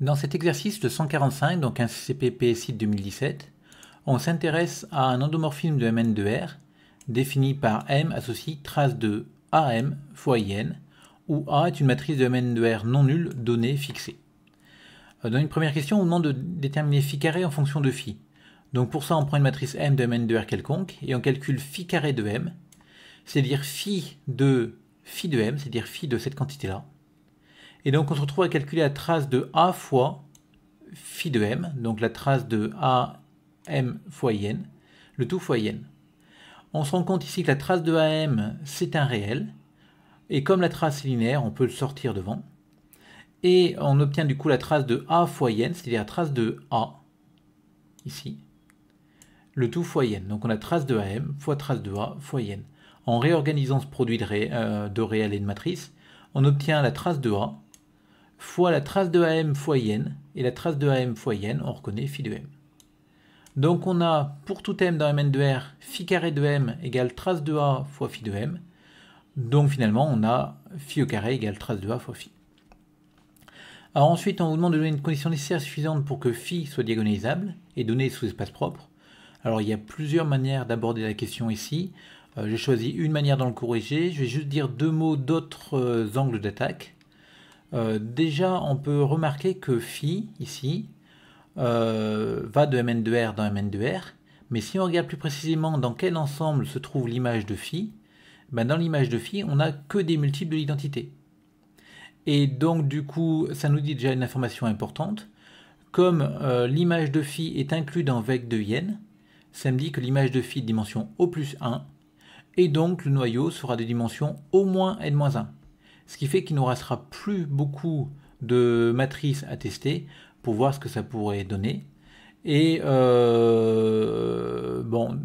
Dans cet exercice de 145, donc un CPPSI de 2017, on s'intéresse à un endomorphisme de Mn de R défini par M associe trace de AM fois IN, où A est une matrice de Mn de R non nulle donnée fixée. Dans une première question, on demande de déterminer phi carré en fonction de phi. Donc pour ça, on prend une matrice M de Mn de R quelconque et on calcule phi carré de M, c'est-à-dire phi de M, c'est-à-dire phi de cette quantité-là. Et donc on se retrouve à calculer la trace de A fois phi de M, donc la trace de AM fois IN, le tout fois IN. On se rend compte ici que la trace de AM, c'est un réel, et comme la trace est linéaire, on peut le sortir devant. Et on obtient du coup la trace de A fois IN, c'est-à-dire la trace de A, ici, le tout fois IN. Donc on a trace de AM fois trace de A fois IN. En réorganisant ce produit de réel et de matrice, on obtient la trace de A fois la trace de AM fois IN, et la trace de AM fois IN, on reconnaît phi de M. Donc on a, pour tout M dans Mn de R, phi carré de M égale trace de A fois phi de M. Donc finalement, on a phi au carré égale trace de A fois phi. Alors ensuite, on vous demande de donner une condition nécessaire suffisante pour que phi soit diagonalisable et donné sous espace propre. Alors il y a plusieurs manières d'aborder la question ici. J'ai choisi une manière dans le corrigé. Je vais juste dire deux mots d'autres angles d'attaque. Déjà, on peut remarquer que phi, ici, va de Mn de R dans Mn de R, mais si on regarde plus précisément dans quel ensemble se trouve l'image de phi, ben dans l'image de phi, on n'a que des multiples de l'identité. Et donc du coup, ça nous dit déjà une information importante. Comme l'image de phi est inclue dans vec de IN, ça me dit que l'image de phi est de dimension O plus 1, et donc le noyau sera de dimension au moins N-1. Ce qui fait qu'il ne nous restera plus beaucoup de matrices à tester pour voir ce que ça pourrait donner. Et bon,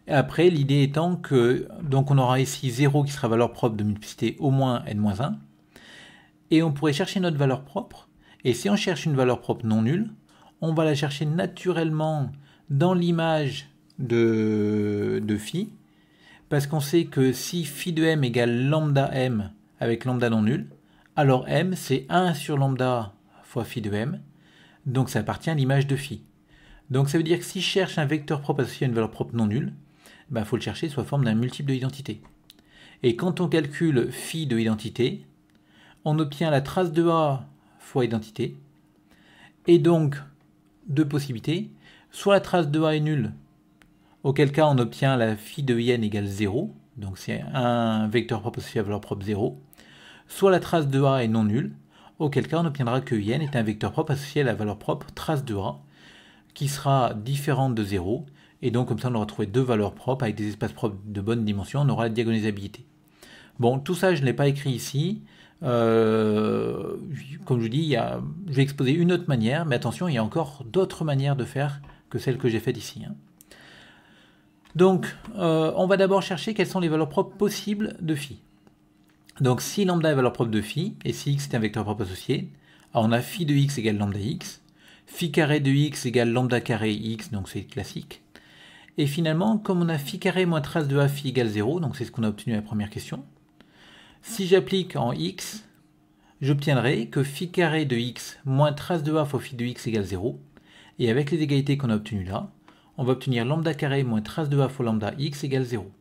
après, l'idée étant que donc on aura ici 0 qui sera valeur propre de multiplicité au moins N-1. Et on pourrait chercher notre valeur propre. Et si on cherche une valeur propre non nulle, on va la chercher naturellement dans l'image de phi. Parce qu'on sait que si phi de M égale lambda M avec lambda non nul, alors M c'est 1 sur lambda fois phi de M, donc ça appartient à l'image de phi. Donc ça veut dire que si je cherche un vecteur propre associé à une valeur propre non nulle, il faut le chercher sous la forme d'un multiple de l'identité. Et quand on calcule phi de l'identité, on obtient la trace de A fois identité, et donc deux possibilités, soit la trace de A est nulle, auquel cas on obtient la phi de IN égale 0, donc c'est un vecteur propre associé à valeur propre 0, soit la trace de A est non nulle, auquel cas on obtiendra que IN est un vecteur propre associé à la valeur propre trace de A, qui sera différente de 0, et donc comme ça on aura trouvé deux valeurs propres avec des espaces propres de bonne dimension, on aura la diagonalisabilité. Bon, tout ça je ne l'ai pas écrit ici, comme je vous dis, je vais exposer une autre manière, mais attention, il y a encore d'autres manières de faire que celle que j'ai faite ici. Donc, on va d'abord chercher quelles sont les valeurs propres possibles de phi. Donc, si lambda est valeur propre de phi, et si x est un vecteur propre associé, alors on a phi de x égale lambda x, phi carré de x égale lambda carré x, donc c'est classique. Et finalement, comme on a phi carré moins trace de a phi égale 0, donc c'est ce qu'on a obtenu à la première question, si j'applique en x, j'obtiendrai que phi carré de x moins trace de a fois phi de x égale 0, et avec les égalités qu'on a obtenues là, on va obtenir lambda carré moins trace de a fois lambda x égale 0.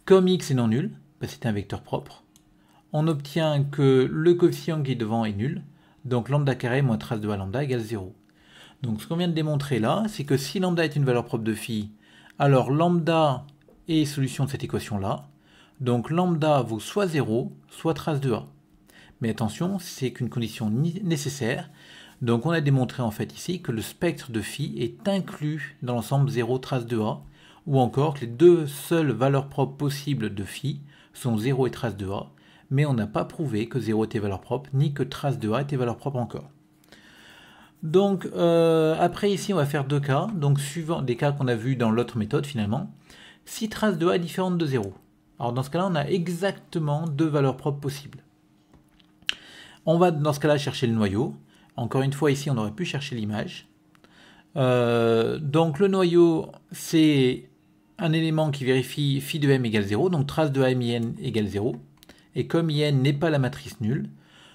Comme x est non nul, c'est un vecteur propre, on obtient que le coefficient qui est devant est nul, donc lambda carré moins trace de a lambda égale 0. Donc ce qu'on vient de démontrer là, c'est que si lambda est une valeur propre de phi, alors lambda est solution de cette équation-là, donc lambda vaut soit 0, soit trace de a. Mais attention, c'est qu'une condition nécessaire, donc on a démontré en fait ici que le spectre de phi est inclus dans l'ensemble 0 trace de a, ou encore que les deux seules valeurs propres possibles de phi sont 0 et trace de a, mais on n'a pas prouvé que 0 était valeur propre, ni que trace de a était valeur propre encore. Donc après ici on va faire deux cas, donc suivant des cas qu'on a vus dans l'autre méthode finalement, si trace de a est différente de 0. Alors dans ce cas-là on a exactement deux valeurs propres possibles. On va dans ce cas-là chercher le noyau. Encore une fois, ici, on aurait pu chercher l'image. Donc le noyau, c'est un élément qui vérifie phi de m égale 0, donc trace de am in égale 0. Et comme in n'est pas la matrice nulle,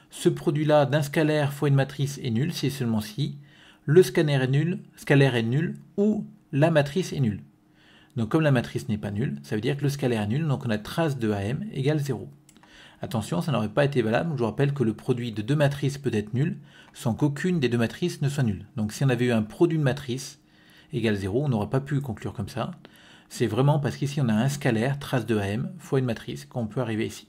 ce produit-là d'un scalaire fois une matrice est nul, c'est seulement si le scalaire est nul ou la matrice est nulle. Donc comme la matrice n'est pas nulle, ça veut dire que le scalaire est nul, donc on a trace de AM égale 0. Attention, ça n'aurait pas été valable, je vous rappelle que le produit de deux matrices peut être nul sans qu'aucune des deux matrices ne soit nulle. Donc si on avait eu un produit de matrice égale 0, on n'aurait pas pu conclure comme ça. C'est vraiment parce qu'ici on a un scalaire, trace de AM, fois une matrice, qu'on peut arriver ici.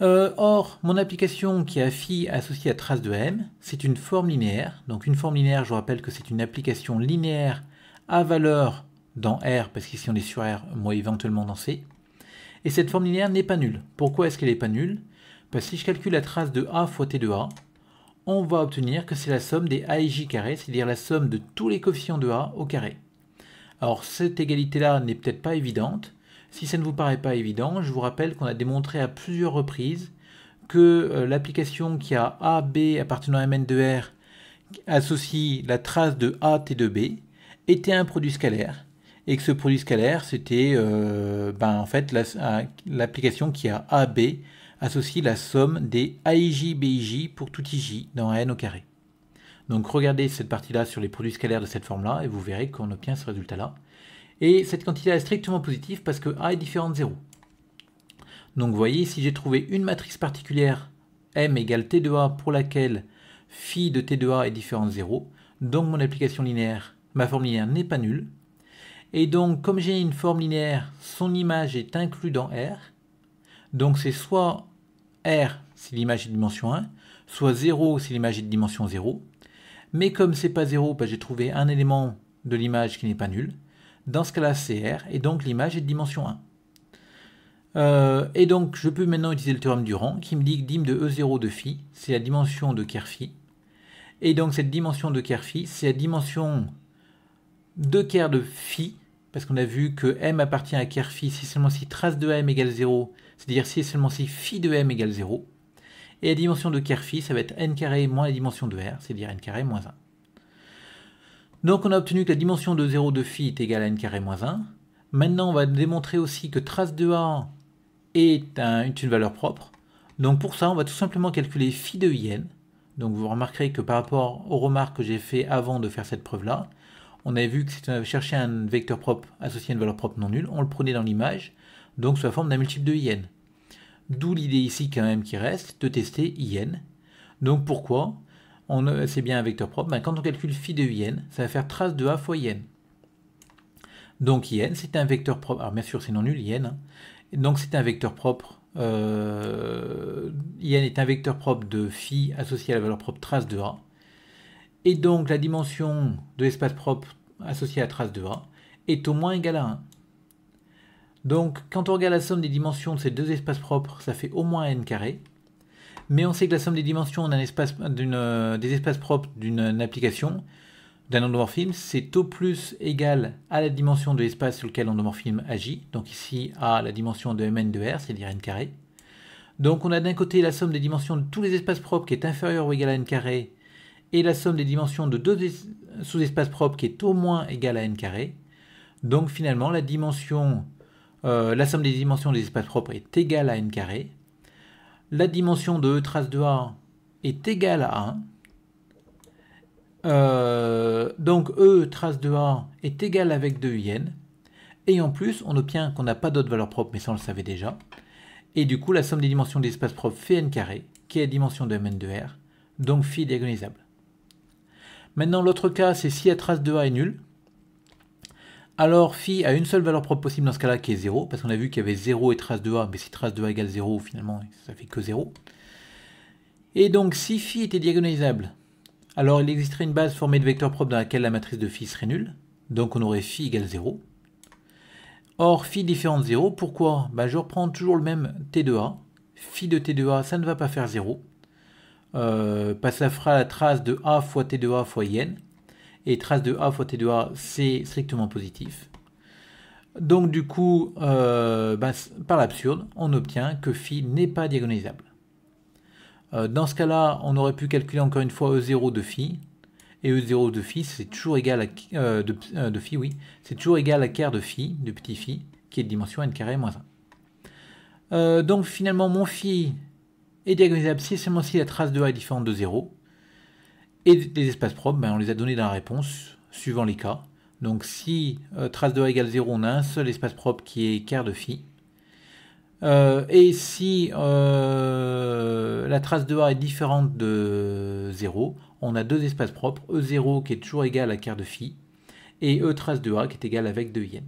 Or, mon application qui a phi associée à trace de AM, c'est une forme linéaire. Donc une forme linéaire, je vous rappelle que c'est une application linéaire à valeur dans R, parce qu'ici on est sur R, moi éventuellement dans C. Et cette forme linéaire n'est pas nulle. Pourquoi est-ce qu'elle n'est pas nulle? Parce que si je calcule la trace de A fois T de A, on va obtenir que c'est la somme des A et J carrés, c'est-à-dire la somme de tous les coefficients de A au carré. Alors cette égalité-là n'est peut-être pas évidente. Si ça ne vous paraît pas évident, je vous rappelle qu'on a démontré à plusieurs reprises que l'application qui a A, B appartenant à Mn de R associe la trace de A, T de B était un produit scalaire. Et que ce produit scalaire, c'était en fait l'application qui a A, B associe la somme des AIJ, BIJ pour tout IJ dans N au carré. Donc regardez cette partie-là sur les produits scalaires de cette forme-là et vous verrez qu'on obtient ce résultat-là. Et cette quantité est strictement positive parce que A est différent de 0. Donc vous voyez, si j'ai trouvé une matrice particulière M égale T de A pour laquelle phi de T de A est différent de 0, donc mon application linéaire, ma forme linéaire n'est pas nulle. Et donc, comme j'ai une forme linéaire, son image est inclue dans R. Donc c'est soit R si l'image est de dimension 1, soit 0 si l'image est de dimension 0. Mais comme c'est pas 0, j'ai trouvé un élément de l'image qui n'est pas nul. Dans ce cas-là, c'est R, et donc l'image est de dimension 1. Et donc, je peux maintenant utiliser le théorème du rang, qui me dit que dim de E0 de phi, c'est la dimension de ker phi. Et donc, cette dimension de ker phi, c'est la dimension de ker de phi, parce qu'on a vu que M appartient à ker phi si seulement si trace de M égale 0, c'est-à-dire si seulement si phi de M égale 0. Et la dimension de ker phi, ça va être n carré moins la dimension de R, c'est-à-dire n carré moins 1. Donc on a obtenu que la dimension de 0 de phi est égale à n carré moins 1. Maintenant, on va démontrer aussi que trace de A est une valeur propre. Donc pour ça, on va tout simplement calculer phi de in. Donc vous remarquerez que par rapport aux remarques que j'ai fait avant de faire cette preuve-là, on avait vu que si on avait cherché un vecteur propre associé à une valeur propre non nulle, on le prenait dans l'image, donc sous la forme d'un multiple de in. D'où l'idée ici quand même qui reste de tester in. Donc pourquoi c'est bien un vecteur propre? Quand on calcule phi de in, ça va faire trace de A fois in. Donc in, c'est un vecteur propre. Alors bien sûr, c'est non nul, in. Donc c'est un vecteur propre. In est un vecteur propre de phi associé à la valeur propre trace de A. Et donc la dimension de l'espace propre associé à la trace de A est au moins égale à 1. Donc quand on regarde la somme des dimensions de ces deux espaces propres, ça fait au moins n carré. Mais on sait que la somme des dimensions des espaces propres d'une application, d'un endomorphisme, c'est au plus égal à la dimension de l'espace sur lequel l'endomorphisme agit. Donc ici, à la dimension de Mn de R, c'est-à-dire n carré. Donc on a d'un côté la somme des dimensions de tous les espaces propres qui est inférieure ou égale à n carré, et la somme des dimensions de deux sous-espaces propres qui est au moins égale à n carré. Donc finalement, la somme des dimensions des espaces propres est égale à n carré. La dimension de E trace de A est égale à 1. Donc E trace de A est égal avec 2 in. Et en plus, on obtient qu'on n'a pas d'autres valeurs propres, mais ça on le savait déjà. Et du coup, la somme des dimensions des espaces propres fait n carré, qui est la dimension de Mn de R, donc phi est diagonalisable. Maintenant, l'autre cas, c'est si la trace de A est nulle. Alors, phi a une seule valeur propre possible dans ce cas-là, qui est 0, parce qu'on a vu qu'il y avait 0 et trace de A, mais si trace de A égale 0, finalement, ça fait que 0. Et donc, si phi était diagonalisable, alors il existerait une base formée de vecteurs propres dans laquelle la matrice de phi serait nulle, donc on aurait phi égale 0. Or, phi différent de 0, pourquoi? Je reprends toujours le même t de A. Phi de t de A, ça ne va pas faire 0. Parce que ça fera la trace de A fois t de A fois in. Et trace de A fois t de A, c'est strictement positif. Donc du coup, par l'absurde, on obtient que phi n'est pas diagonalisable. Dans ce cas-là, on aurait pu calculer encore une fois E0 de phi. Et E0 de phi, c'est toujours égal à de phi, oui, c'est toujours égal à ker de phi, de petit phi, qui est de dimension n carré moins 1. Donc finalement, mon phi est diagonalisable si et seulement si la trace de A est différente de 0. Et les espaces propres, on les a donnés dans la réponse, suivant les cas. Donc si trace de A égale 0, on a un seul espace propre qui est quart de phi. Et si la trace de A est différente de 0, on a deux espaces propres, E0 qui est toujours égal à quart de phi, et E trace de A qui est égal avec 2 n.